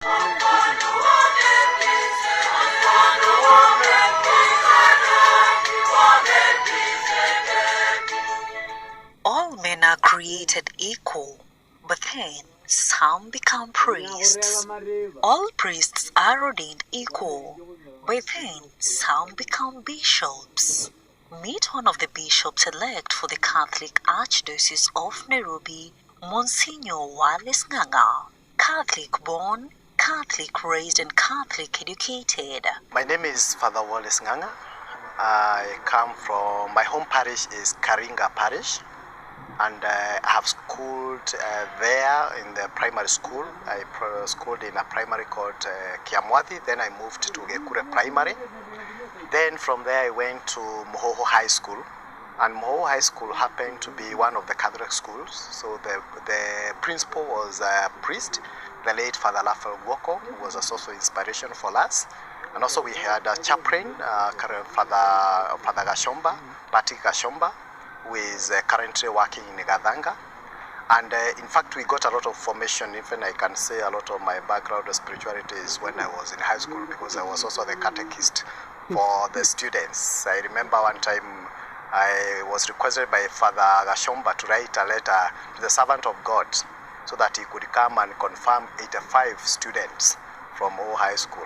All men are created equal, but then some become priests. All priests are ordained equal, but then some become bishops. Meet one of the bishops-elect for the Catholic Archdiocese of Nairobi, Monsignor Wallace Nganga. Catholic born, Catholic raised and Catholic educated. My name is Father Wallace Nganga. I come from, my home parish is Karinga Parish, and I have schooled there in the primary school. I schooled in a primary called Kiamwathi, then I moved to Gekure Primary. Then from there I went to Mohoho High School, and Mohoho High School happened to be one of the Catholic schools, so the principal was a priest, the late Father Lafel Gwoko, who was a source of inspiration for us. And also we had a chaplain, Father Gashomba, Patrick Gashomba, who is currently working in Nganga. And in fact, we got a lot of formation. Even I can say a lot of my background of spirituality is when I was in high school, because I was also the catechist for the students. I remember one time I was requested by Father Gashomba to write a letter to the servant of God so that he could come and confirm 85 students from all high school,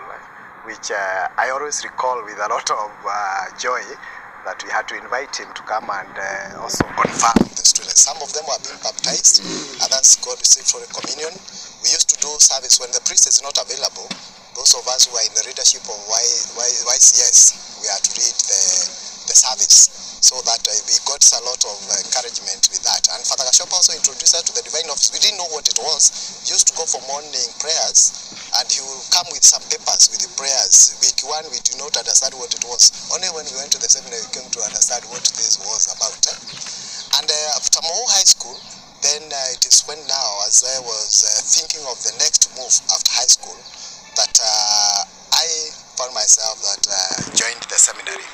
which I always recall with a lot of joy, that we had to invite him to come and also confirm the students. Some of them were being baptized, others got received Holy Communion. We used to do service when the priest is not available. Those of us who are in the leadership of YCS, we had to lead the service, so that we got a lot of encouragement with that. And Father Gashomba also introduced us to the divine office. We didn't know what it was. He used to go for morning prayers, and he will come with some papers with the prayers. Week one, we did not understand what it was. Only when we went to the seminary, we came to understand what this was about. And after Moho High School, then it is when now, as I was thinking of the next move after high school, that I found myself that joined the seminary.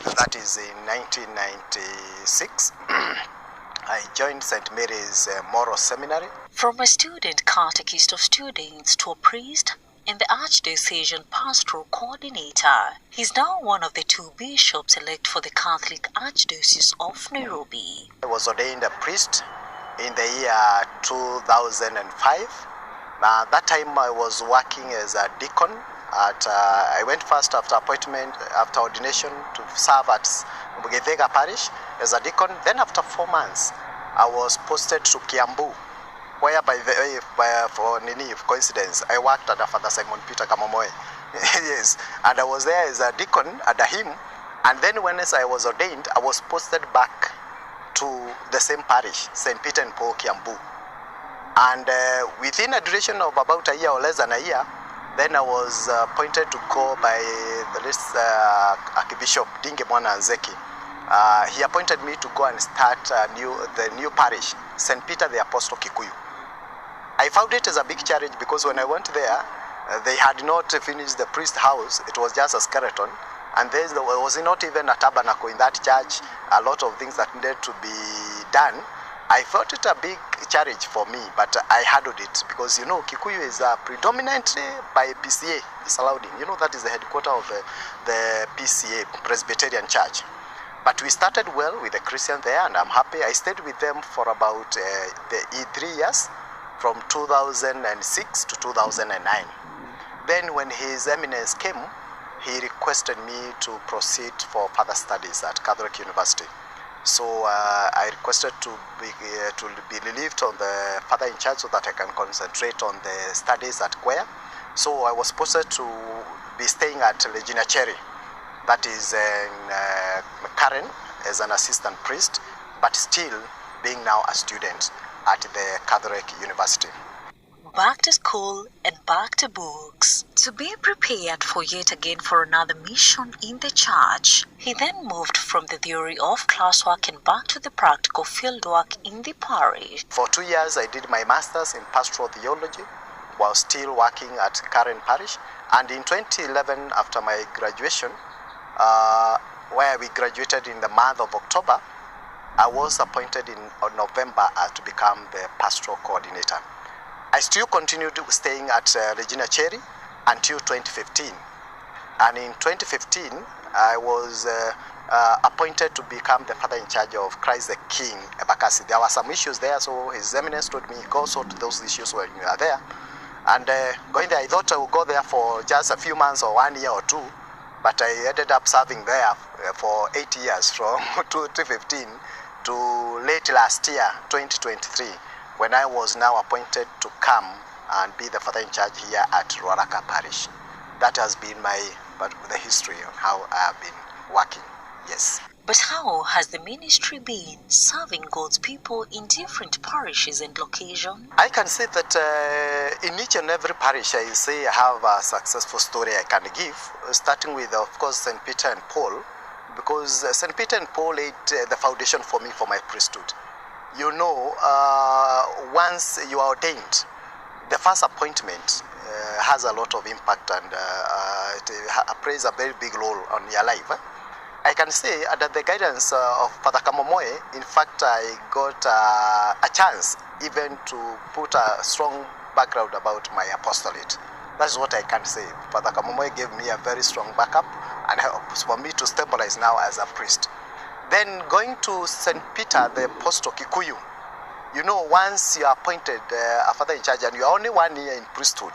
That is in 1996. I joined St. Mary's Moral Seminary. From a student catechist of students to a priest and the Archdiocesan Pastoral Coordinator, he's now one of the two bishops elect for the Catholic Archdiocese of Nairobi. I was ordained a priest in the year 2005. That time I was working as a deacon. I went first after appointment, after ordination, to serve at Mugethega Parish as a deacon. Then after 4 months, I was posted to Kiambu, where for coincidence, I worked under Father Simon Peter Kamomoe. Yes, and I was there as a deacon under him. And then when I was ordained, I was posted back to the same parish, St. Peter and Paul, Kiambu. And within a duration of about a year or less than a year, then I was appointed to go by the late Archbishop Dinge Mwana Nzeki. He appointed me to go and start the new parish, St. Peter the Apostle Kikuyu. I found it as a big challenge because when I went there, they had not finished the priest house. It was just a skeleton. And there was not even a tabernacle in that church. A lot of things that needed to be done. I felt it a big challenge for me, but I handled it because, you know, Kikuyu is predominantly by PCA, Salaudin. You know, that is the headquarters of the PCA, Presbyterian Church. But we started well with the Christians there, and I'm happy. I stayed with them for about 3 years, from 2006 to 2009. Then when His Eminence came, he requested me to proceed for further studies at Catholic University. So I requested to be relieved on the father in charge so that I can concentrate on the studies at Kwea. So I was posted to be staying at Regina Cherry, that is in Karen, as an assistant priest, but still being now a student at the Catholic University. Back to school and back to books. To be prepared for yet again for another mission in the church, he then moved from the theory of classwork and back to the practical fieldwork in the parish. For 2 years, I did my master's in pastoral theology while still working at Karen Parish. And in 2011, after my graduation, where we graduated in the month of October, I was appointed in November to become the pastoral coordinator. I still continued staying at Regina Cherry until 2015. And in 2015, I was appointed to become the father in charge of Christ the King, Embakasi. There were some issues there, so His Eminence told me, go sort those issues when you are there. And going there, I thought I would go there for just a few months or 1 year or two, but I ended up serving there for 8 years, from 2015 to late last year, 2023, when I was now appointed to come and be the father in charge here at Ruaraka Parish. That has been the history on how I have been working, yes. But how has the ministry been serving God's people in different parishes and locations? I can say that in each and every parish, I say I have a successful story I can give, starting with, of course, St. Peter and Paul, because St. Peter and Paul laid the foundation for me for my priesthood. You know, once you are ordained, the first appointment has a lot of impact, and it plays a very big role on your life. I can say under the guidance of Father Kamomoe, in fact, I got a chance even to put a strong background about my apostolate. That's what I can say. Father Kamomoe gave me a very strong backup and helps for me to stabilize now as a priest. Then going to St. Peter, the Apostle Kikuyu, you know, once you are appointed a father in charge and you are only 1 year in priesthood,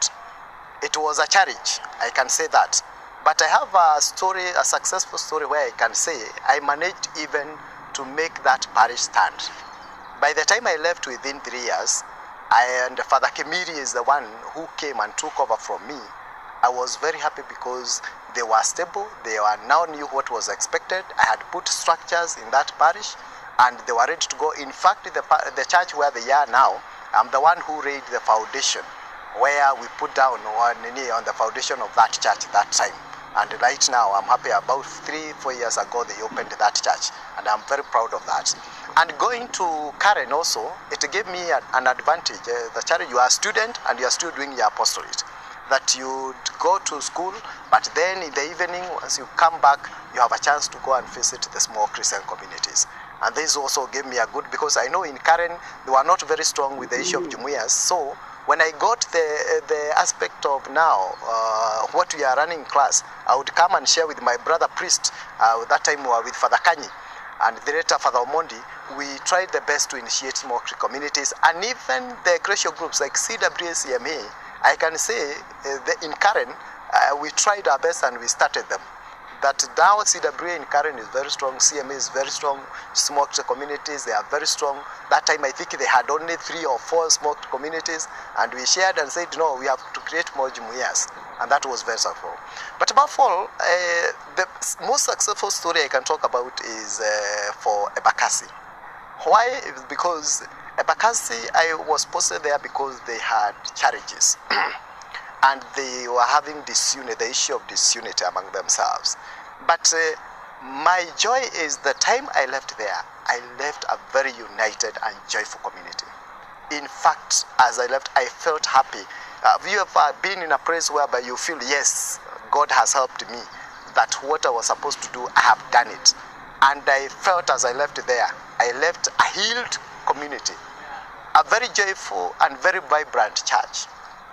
it was a challenge, I can say that. But I have a story, a successful story where I can say I managed even to make that parish stand. By the time I left within 3 years, and Father Kemiri is the one who came and took over from me, I was very happy because they were stable, they were now knew what was expected. I had put structures in that parish and they were ready to go. In fact, the church where they are now, I'm the one who laid the foundation, where we put down one knee on the foundation of that church that time. And right now, I'm happy. About 3-4 years ago, they opened that church, and I'm very proud of that. And going to Karen also, it gave me an advantage. The church, you are a student, and you are still doing your apostolate. That you go to school, but then in the evening, once you come back, you have a chance to go and visit the small Christian communities. And this also gave me a good, because I know in Karen, they were not very strong with the issue of Jumuias. So when I got the aspect of now, what we are running class, I would come and share with my brother priest, that time we were with Father Kanyi, and the later Father Omondi. We tried the best to initiate small communities, and even the Creation groups like CWA, CMA, I can say in Karen, we tried our best and we started them. That now CWA in Karen is very strong, CMA is very strong, smoked communities, they are very strong. That time I think they had only 3 or 4 smoked communities, and we shared and said, no, we have to create more Jumuias, and that was very successful. But above all, the most successful story I can talk about is for Embakasi. Why? Because Embakasi, I was posted there because they had challenges. And they were having disunity, the issue of disunity among themselves. But my joy is the time I left there, I left a very united and joyful community. In fact, as I left, I felt happy. Have you ever been in a place whereby you feel, yes, God has helped me, that what I was supposed to do, I have done it. And I felt as I left there, I left a healed community, a very joyful and very vibrant church.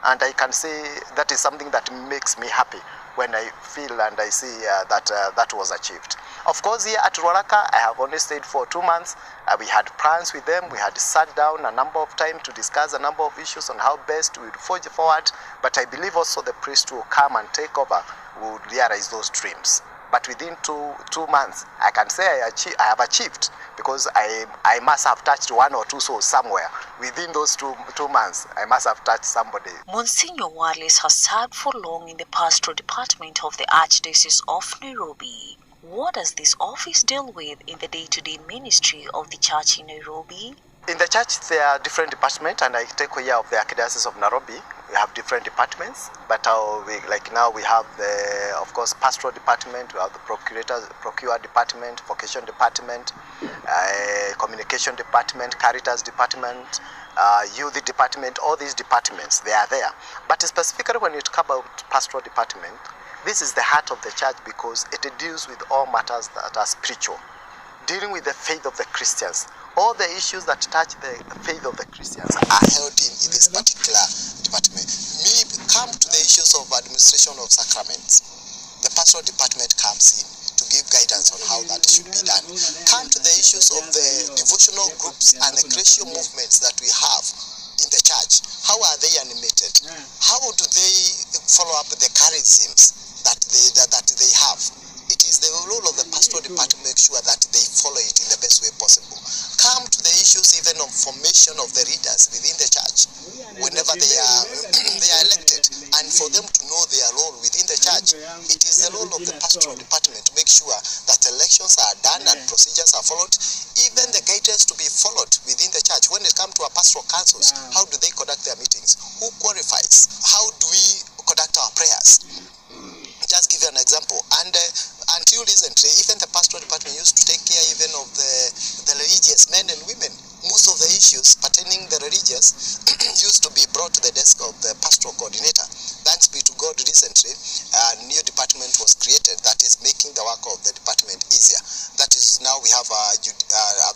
And I can say that is something that makes me happy when I feel and I see that was achieved. Of course, here at Ruaraka, I have only stayed for 2 months. We had plans with them. We had sat down a number of times to discuss a number of issues on how best we would forge forward. But I believe also the priest will come and take over, will realize those dreams. But within two months, I can say I have achieved, because I must have touched 1 or 2 souls somewhere. Within those two months, I must have touched somebody. Monsignor Wallace has served for long in the pastoral department of the Archdiocese of Nairobi. What does this office deal with in the day-to-day ministry of the church in Nairobi? In the church, there are different departments, and I take care of the Archdiocese of Nairobi. We have different departments, but like now we have the, of course, pastoral department, we have the procure department, vocation department, communication department, caritas department, youth department. All these departments, they are there. But specifically when you talk about pastoral department, this is the heart of the church, because it deals with all matters that are spiritual, dealing with the faith of the Christians. all the issues that touch the faith of the Christians are held in this particular department. Me, come to the issues of administration of sacraments. The pastoral department comes in to give guidance on how that should be done. Come to the issues of the devotional groups and the Christian movements that we have in the church. How are they animated? How do they follow up the charisms that they have? It is the role of the pastoral department to make sure that they follow it in the best way possible. Come to the issues even of formation of the leaders within the church whenever they are elected, and for them to know their role within the church. It is the role of the pastoral department to make sure that elections are done and procedures are followed, even the guidance to be followed within the church. When it comes to our pastoral councils, how do they conduct their meetings? Who qualifies? How do we conduct our prayers? Just give you an example. And until recently, even the pastoral department used to take care even of the religious men and women. Most of the issues pertaining the religious used to be brought to the desk of the pastoral coordinator. Thanks be to God, recently a new department was created that is making the work of the department easier. That is, now we have a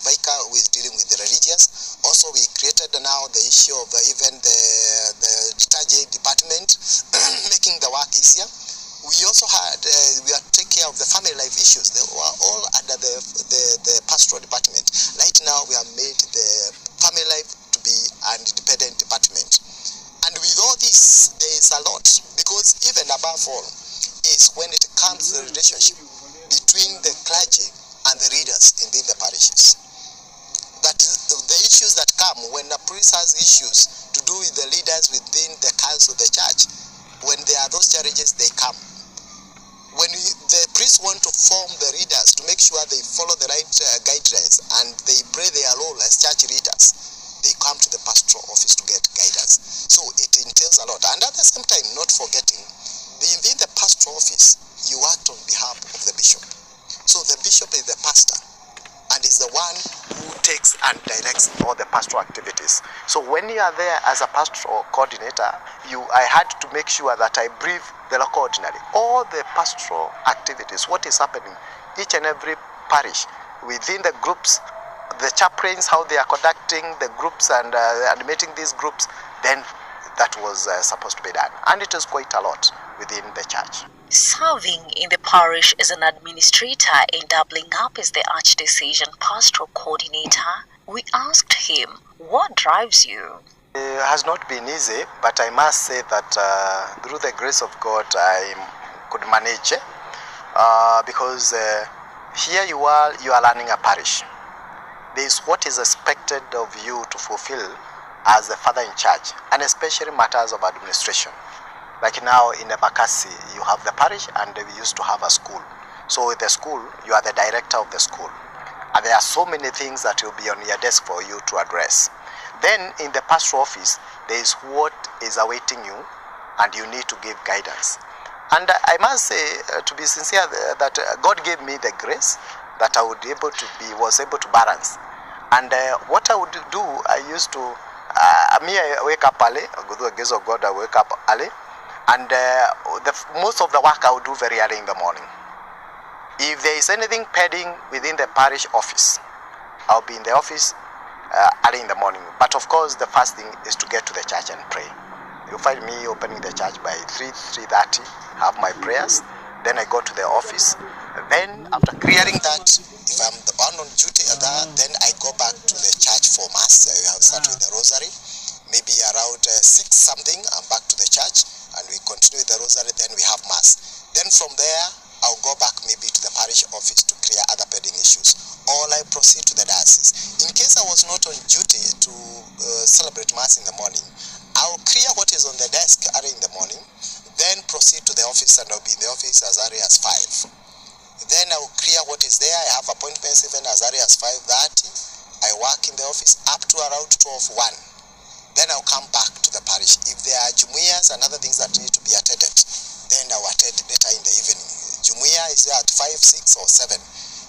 vicar who is dealing with the religious. Also, we created now the issue of even the liturgy department, making the work easier. We also had, we had to take care of the family life issues. They were all under the pastoral department. Right now, we have made the family life to be an independent department. And with all this, there is a lot, because even above all is when it comes to the relationship between the clergy and the readers in the parishes. That is the issues that come when a priest has issues to do with the leaders within the council of the church. When there are those challenges, they come. When the priests want to form the readers to make sure they follow the right guidelines and they play their role as church leaders, they come to the pastoral office to get guidance. So it entails a lot. And at the same time, not forgetting, within the pastoral office, you act on behalf of the bishop. So the bishop is the pastor and is the one who takes and directs all the pastoral activities. So when you are there as a pastoral coordinator, I had to make sure that I brief the local ordinary, all the pastoral activities, what is happening each and every parish, within the groups, the chaplains, how they are conducting the groups and animating these groups, then that was supposed to be done. And it is quite a lot within the church. Serving in the parish as an administrator and doubling up as the Archdiocesan pastoral coordinator, we asked him, what drives you? It has not been easy, but I must say that through the grace of God, I could manage it. Because here you are running a parish. There is what is expected of you to fulfill as the father in charge, and especially matters of administration. Like now in Bakassi, you have the parish and we used to have a school. So with the school, you are the director of the school. And there are so many things that will be on your desk for you to address. Then in the pastoral office, there is what is awaiting you and you need to give guidance. And I must say, to be sincere, that God gave me the grace that I was able to balance. And what I would do, I used to, I wake up early, with the grace of God, I wake up early. And most of the work I will do very early in the morning. If there is anything pending within the parish office, I'll be in the office early in the morning. But of course, the first thing is to get to the church and pray. You'll find me opening the church by 3:30, have my prayers. Then I go to the office. Then after clearing that, if I'm the one on duty, then I go back to the church for mass. I have started with the rosary. Maybe around 6 something, I'm back to the church. And we continue with the rosary, then we have mass. Then from there, I'll go back maybe to the parish office to clear other pending issues. Or I proceed to the diocese. In case I was not on duty to celebrate mass in the morning, I'll clear what is on the desk early in the morning, then proceed to the office, and I'll be in the office as early as 5. Then I'll clear what is there. I have appointments even as early as 5:30. I work in the office up to around 12:01. Then I'll come back to the parish. If there are jumuiyas and other things that need to be attended, then I'll attend later in the evening. Jumuiya is there at 5, 6, or 7.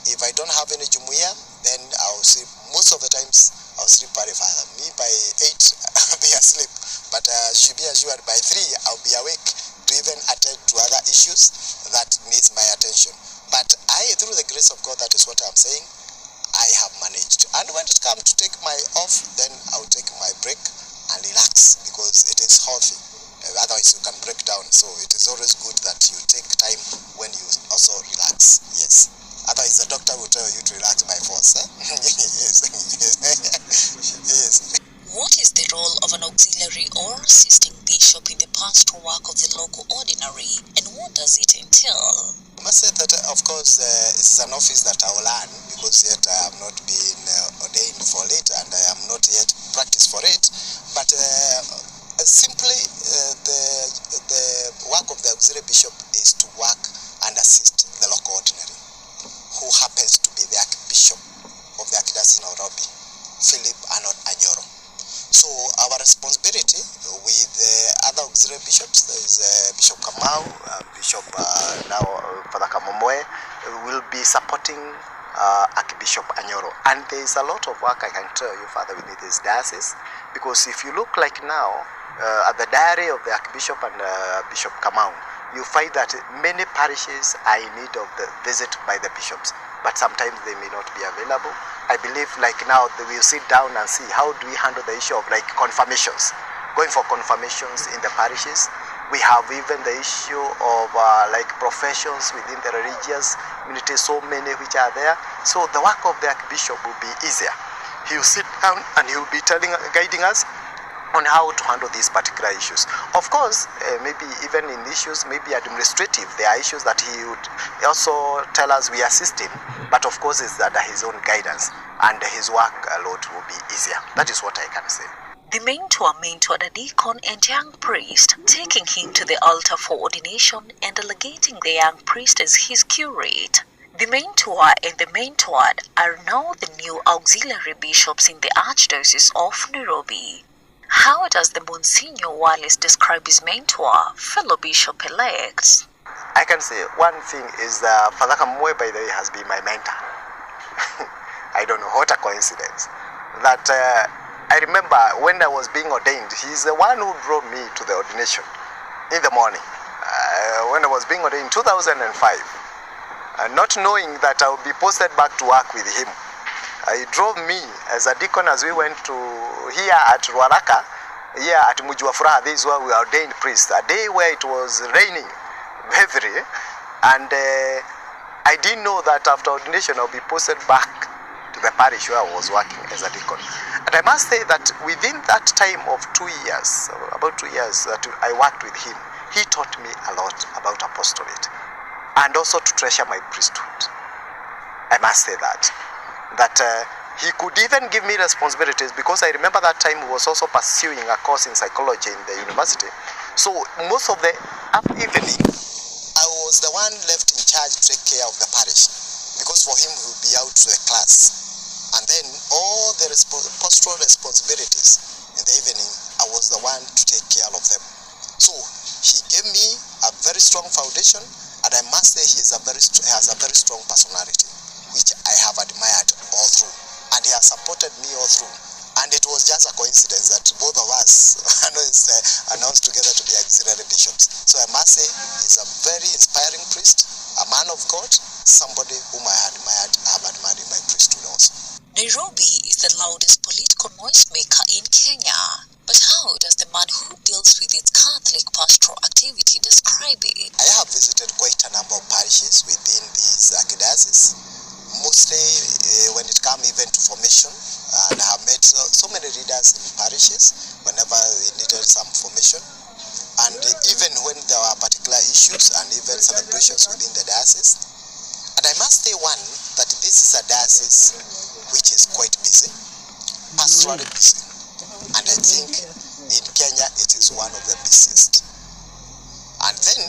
If I don't have any jumuiya, then I'll sleep. Most of the times, I'll sleep by 5. Me by 8, I'll be asleep. But should be assured by 3, I'll be awake to even attend to other issues that needs my attention. But through the grace of God, that is what I'm saying, I I have managed. And when it comes to take my off, then I'll take my break and relax, because it is healthy. Otherwise you can break down. So it is always good that you take time when you also relax. Yes. Otherwise the doctor will tell you to relax by force. Yes. Yes. What is the role of an auxiliary or assisting bishop in the pastoral work of the local ordinary, and what does it entail? I must say that, of course, it's an office that I will learn, because yet I have not been ordained for it, and I am not yet practiced for it. But simply, the work of the auxiliary bishop is to work and assist the local ordinary, who happens to be the Archbishop of the Archdiocese of Nairobi, Philip Arnold Anyoro. So our responsibility with the other auxiliary bishops, there is Bishop Kamau, Bishop now Father Kamomoe, will be supporting Archbishop Anyoro. And there is a lot of work, I can tell you, Father, within this diocese, because if you look like now at the diary of the Archbishop and Bishop Kamau, you find that many parishes are in need of the visit by the bishops, but sometimes they may not be available. I believe like now we will sit down and see how do we handle the issue of like confirmations, going for confirmations in the parishes. We have even the issue of like professions within the religious community, so many which are there. So the work of the Archbishop will be easier. He will sit down and he will be guiding us on how to handle these particular issues. Of course, maybe even in issues, maybe administrative, there are issues that he would also tell us we assist him, but of course it's under his own guidance, and his work a lot will be easier. That is what I can say. The mentor mentored a deacon and young priest, taking him to the altar for ordination and delegating the young priest as his curate. The mentor and the mentored are now the new auxiliary bishops in the Archdiocese of Nairobi. How does the Monsignor Wallace describe his mentor, fellow bishop-elects? I can say one thing is Father Kamoe, by the way, has been my mentor. I don't know, what a coincidence. That I remember when I was being ordained, he's the one who drove me to the ordination in the morning. When I was being ordained in 2005, not knowing that I would be posted back to work with him. He drove me as a deacon as we went to here at Ruaraka, here at Mujuafuraha. This is where we ordained priests, a day where it was raining heavily, and I didn't know that after ordination I'll be posted back to the parish where I was working as a deacon. And I must say that within that time of 2 years, about 2 years that I worked with him, he taught me a lot about apostolate and also to treasure my priesthood. I must say that he could even give me responsibilities, because I remember that time he was also pursuing a course in psychology in the university. So most of the evening, I was the one left in charge to take care of the parish, because for him he would be out to the class. And then all the pastoral responsibilities in the evening, I was the one to take care of them. So he gave me a very strong foundation, and I must say he has a very strong personality, which I have admired all through, and he has supported me all through. And it was just a coincidence that both of us announced together to be auxiliary bishops. So I must say he's a very inspiring priest, a man of God, somebody whom I have admired in my priesthood also. Nairobi is the loudest political noisemaker in Kenya. But how does the man who deals with its Catholic pastoral activity describe it? I have visited quite a number of parishes within this archdiocese, mostly when it comes even to formation, and I have met so many leaders in parishes whenever we needed some formation, and even when there were particular issues and even celebrations within the diocese. And I must say that this is a diocese which is quite busy, pastorally busy. And I think in Kenya it is one of the busiest. And then,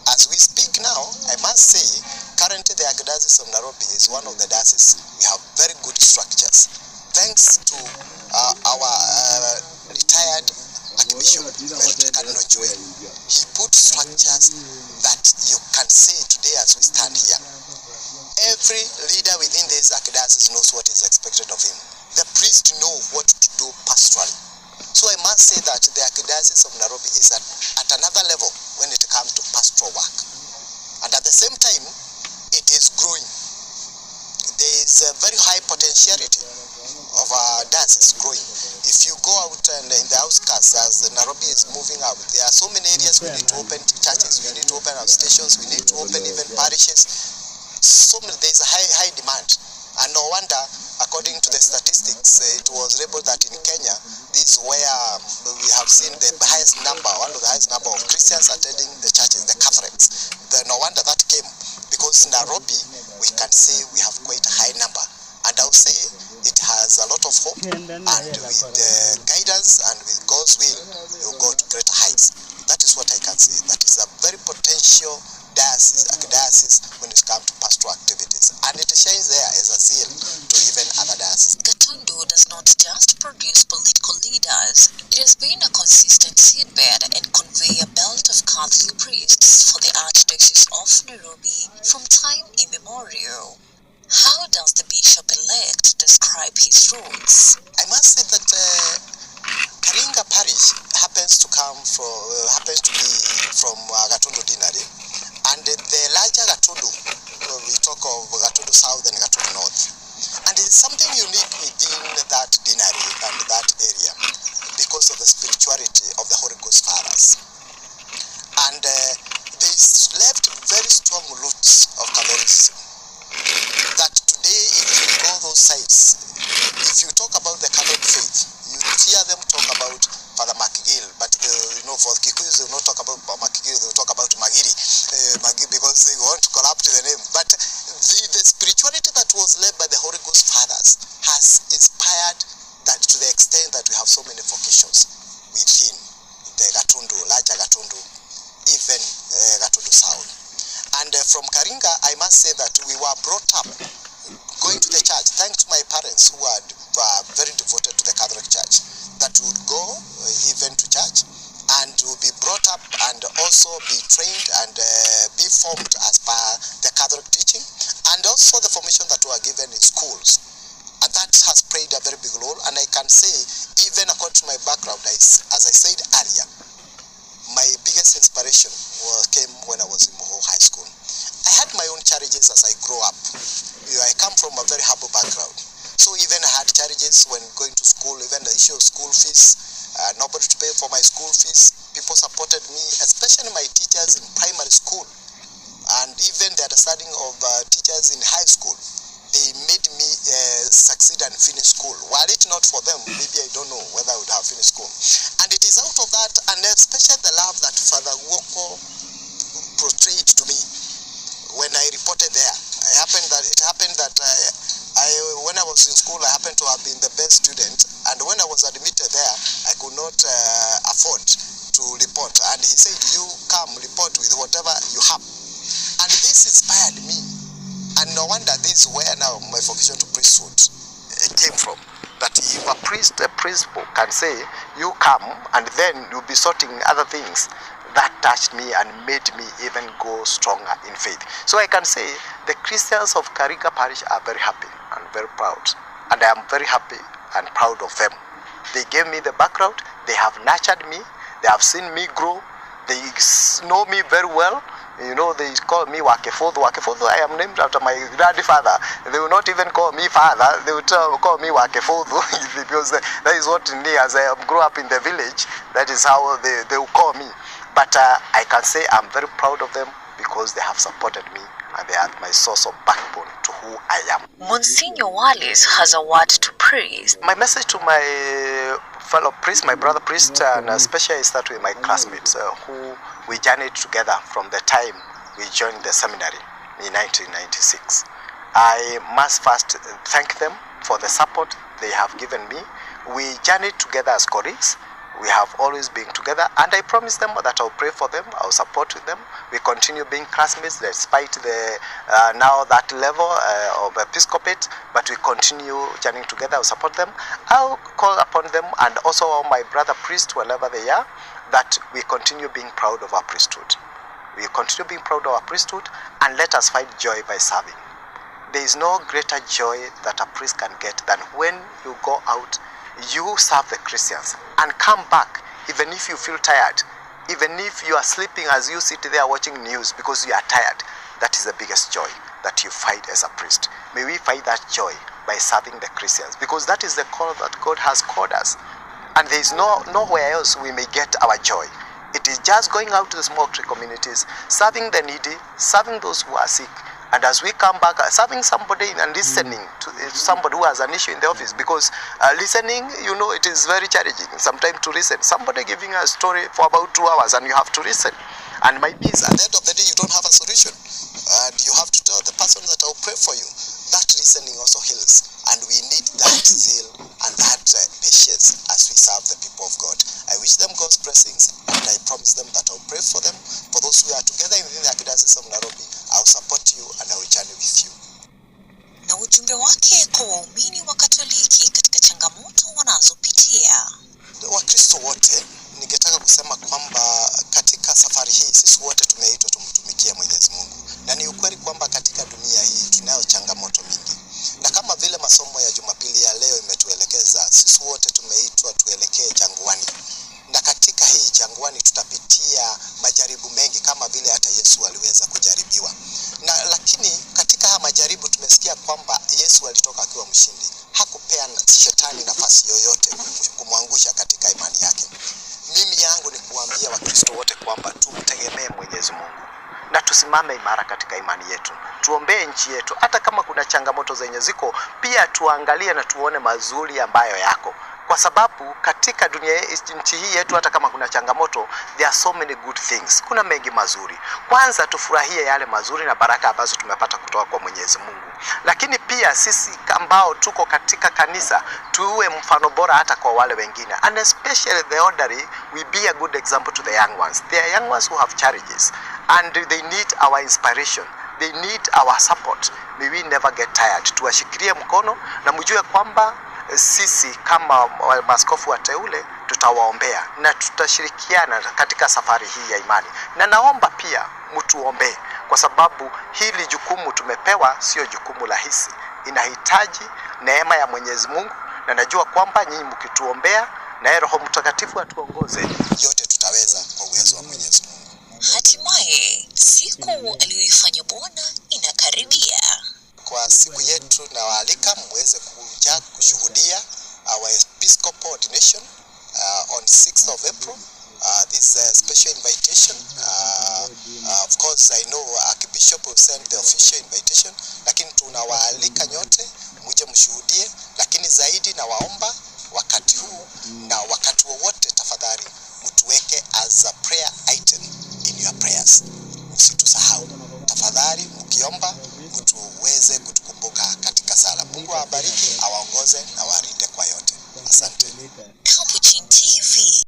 as we speak now, I must say, currently the Archdiocese of Nairobi is one of the dioceses. We have very good structures. Thanks to our retired Archbishop, Cardinal Joel. He put structures that you can say today as we stand here. Every leader within this Archdiocese knows what is expected of him. The priest know what to do pastorally. So I must say that the Archdiocese of Nairobi is at another level when it comes to pastoral work. And at the same time, it is growing. there is a very high potentiality of our diocese growing. If you go out and in the outskirts, as Nairobi is moving out, there are so many areas we need to open churches, we need to open our stations, we need to open even parishes. So many, there is a high demand. And no wonder, according to the statistics, it was reported that in Kenya, this is where we have seen the highest number, one of the highest number of Christians attending the churches, the Catholics. No wonder that came, because Nairobi, we can say we have quite a high number. And I would say it has a lot of hope, and with guidance and with God's will, we will go to greater heights. That is what I can say. That is a very potential diocese when it comes to pastoral activities. And it shines there as a zeal to even other dioceses. Gatundu does not just produce political leaders, it has been a consistent seedbed and conveyor belt of Catholic priests for the Archdiocese of Nairobi from time immemorial. How does the bishop-elect describe his roots? I must say that Nganga parish happens to be from Gatundu Dinari, and the larger Gatundu, we talk of Gatundu South and Gatundu North, and it's something unique within that Dinari and that area because of the spirituality of the Holy Ghost Fathers, and they left very strong roots of Catholicism. That today, if you go those sites, if you talk about the Catholic faith, you hear them talk about Father McGill, but for the Kikuyus, they will not talk about McGill, they will talk about Magiri, because they want to corrupt the name. But the spirituality that was led by the Holy Ghost Fathers has inspired that to the extent that we have so many vocations within the Gatundu, larger Gatundu, even Gatundu South. And from Nganga, I must say that we were brought up going to the church, thanks to my parents who were very devoted to the Catholic Church, that would go even to church and would be brought up and also be trained and be formed as per the Catholic teaching, and also the formation that were given in schools. And that has played a very big role. And I can say, even according to my background, as I said earlier, my biggest inspiration came when I was in Moho High School. I had my own challenges as I grew up. I come from a very humble background. So even I had challenges when going to school, even the issue of school fees, nobody to pay for my school fees. People supported me, especially my teachers in primary school, and even the understanding of teachers in high school. They made me succeed and finish school. Were it not for them, maybe I don't know whether I would have finished school. And it is out of that, and especially the love that Father Woko portrayed to me when I reported there. It happened that when I was in school, I happened to have been the best student, and when I was admitted there, I could not afford to report. And he said, "You come report with whatever you have." And this inspired me. And no wonder this is where now my vocation to priesthood came from. That if a priest, can say, "You come," and then you'll be sorting other things. That touched me and made me even go stronger in faith. So I can say the Christians of Nganga Parish are very happy and very proud. And I am very happy and proud of them. They gave me the background, they have nurtured me, they have seen me grow, they know me very well. They call me Wakefodho. Wakefodho, I am named after my grandfather. They will not even call me father, they will call me Wakefodho, because that is what me, as I grew up in the village, that is how they will call me. But I can say I'm very proud of them because they have supported me and they are my source of backbone to who I am. Monsignor Wallace has a word to priests. My message to my fellow priest, my brother priest, and especially start with my classmates who we journeyed together from the time we joined the seminary in 1996. I must first thank them for the support they have given me. We journeyed together as colleagues. We have always been together, and I promise them that I'll pray for them, I'll support with them. We continue being classmates despite the now that level of episcopate, but we continue journeying together. I'll support them. I'll call upon them, and also all my brother priests, wherever they are, that we continue being proud of our priesthood. We continue being proud of our priesthood, and let us find joy by serving. There is no greater joy that a priest can get than when you go out, you serve the Christians and come back, even if you feel tired, even if you are sleeping as you sit there watching news because you are tired. That is the biggest joy. that you find as a priest. May we find that joy by serving the Christians, because that is the call that God has called us. And there is nowhere else we may get our joy. It is just going out to the small communities, serving the needy, serving those who are sick. And as we come back, serving somebody and listening to somebody who has an issue in the office, because listening, it is very challenging sometimes to listen. Somebody giving a story for about 2 hours and you have to listen. And maybe at the end of the day, you don't have a solution. And you have to tell the person that I'll pray for you. That listening also heals. And we need that zeal and that patience as we serve the people of God. I wish them God's blessings, and I promise them that I'll pray for them. For those who are together within the Archdiocese of Nairobi, I'll support you and I will journey with you. Na ujumbe wake kwa waumini wa Katoliki katika changamoto wanazopitia. Wakristo wote, ningetaka kusema kwamba katika safari hii sisi wote tumeitwa tumtumikie Mwenyezi Mungu. Na ni ukweli kwamba katika dunia hii tunayo changamoto mingi. Na kama vile masomo ya Jumapili ya leo imetuelekeza, sisi wote tumeitwa tuelekee jangwani. Na katika hii jangwani tutapitia majaribu mengi kama vile hata Yesu aliweza kujaribiwa. Lakini katika haya majaribu tumesikia kwamba Yesu alitoka akiwa mshindi. Hakupea shetani nafasi yoyote kumwangusha katika imani yake. Mimi yangu ni kuambia Wakristo wote kwamba tumtegemee Mwenyezi Mungu. Na tusimame imara katika imani yetu. Tuombee nchi yetu. Hata kama kuna changamoto zenye ziko, pia tuangalie na tuone mazuri ambayo yako. Kwa sababu katika nchi hii yetu, hata kama kuna changamoto, there are so many good things. Kuna mengi mazuri. Kwanza tufurahie yale mazuri na baraka ambazo tumepata kutoka kwa Mwenyezi Mungu. Lakini pia sisi ambao tuko katika kanisa, tuwe mfano bora hata kwa wale wengine. And especially the elderly, we be a good example to the young ones. There are young ones who have challenges and they need our inspiration. They need our support. May we never get tired. Tuwashikilie mkono na mjue kwamba sisi kama maaskofu wateule tutawaombea na tutashirikiana katika safari hii ya imani. Na naomba pia mtuombee, kwa sababu hili jukumu tumepewa sio jukumu rahisi. Inahitaji neema ya Mwenyezi Mungu, na najua kwamba nyinyi mkituombea na Roho Mtakatifu atuongoze, yote tutaweza kwa uwezo wa Mwenyezi Mungu. Hatimaye siku aliyoifanya Bwana inakaribia. Kwa siku yetu na waalika muweze kuja kushuhudia our Episcopal ordination on 6th of April. This is a special invitation. Of course, I know Archbishop will send the official invitation, lakini tunawaalika nyote muje mshuhudie. Lakini zaidi na waomba wakati huu na wakati wowote, tafadhali mtuweke as a prayer item in your prayers. Msitusahau tafadhali, mkiomba mtuweze kutukumbuka katika sala. Mungu awabariki, awaongoze na walinde kwa yote. Asante. Capuchin TV.